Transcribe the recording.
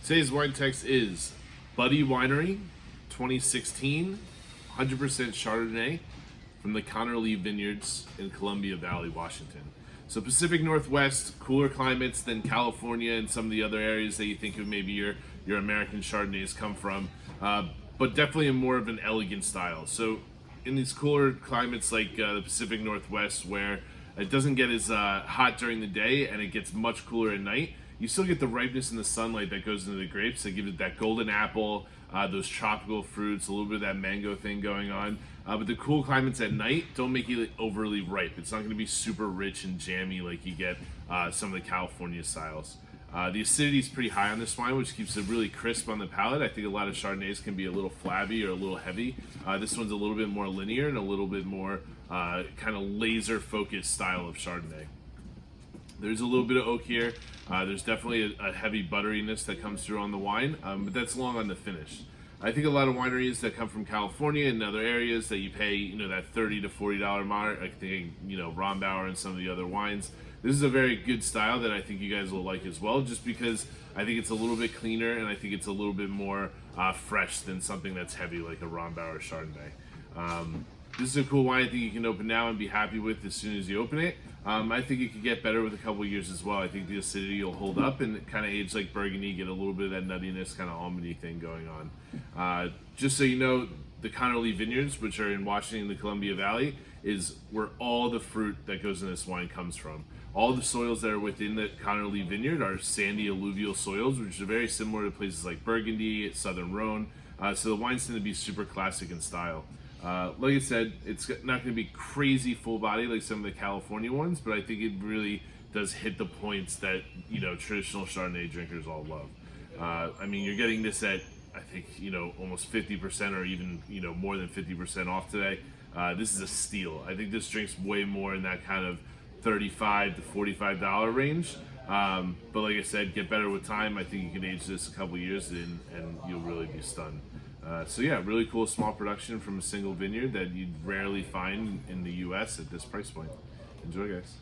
Today's wine text is Buty Winery 2016 100% Chardonnay from the Lee Vineyards in Columbia Valley, Washington. So Pacific Northwest, cooler climates than California and some of the other areas that you think of maybe your American Chardonnays come from, but definitely in more of an elegant style. So in these cooler climates like the Pacific Northwest, where it doesn't get as hot during the day and it gets much cooler at night, you still get the ripeness and the sunlight that goes into the grapes that gives it that golden apple, those tropical fruits, a little bit of that mango thing going on. But the cool climates at night don't make it overly ripe. It's not going to be super rich and jammy like you get some of the California styles. The acidity is pretty high on this wine, which keeps it really crisp on the palate. I think a lot of Chardonnays can be a little flabby or a little heavy. This one's a little bit more linear and a little bit more kind of laser focused style of Chardonnay. There's a little bit of oak here. There's definitely a heavy butteriness that comes through on the wine, but that's long on the finish. I think a lot of wineries that come from California and other areas that you pay, that $30 to $40 mark, I think, Rombauer and some of the other wines. This is a very good style that I think you guys will like as well, just because I think it's a little bit cleaner and I think it's a little bit more fresh than something that's heavy like a Rombauer Chardonnay. This is a cool wine I think you can open now and be happy with as soon as you open it. I think it could get better with a couple of years as well. I think the acidity will hold up and kind of age like Burgundy, get a little bit of that nuttiness, kind of almondy thing going on. Just so you know, the Lee Vineyards, which are in Washington, the Columbia Valley, is where all the fruit that goes in this wine comes from. All the soils that are within the Lee Vineyard are sandy alluvial soils, which are very similar to places like Burgundy, Southern Rhone. So the wines tend to be super classic in style. Like I said, it's not going to be crazy full body like some of the California ones, but I think it really does hit the points that traditional Chardonnay drinkers all love. I mean, you're getting this at I think almost 50% or even more than 50% off today. This is a steal. I think this drink's way more in that kind of $35 to $45 range. But like I said, get better with time. I think you can age this a couple years and you'll really be stunned. So yeah, really cool small production from a single vineyard that you'd rarely find in the US at this price point. Enjoy, guys.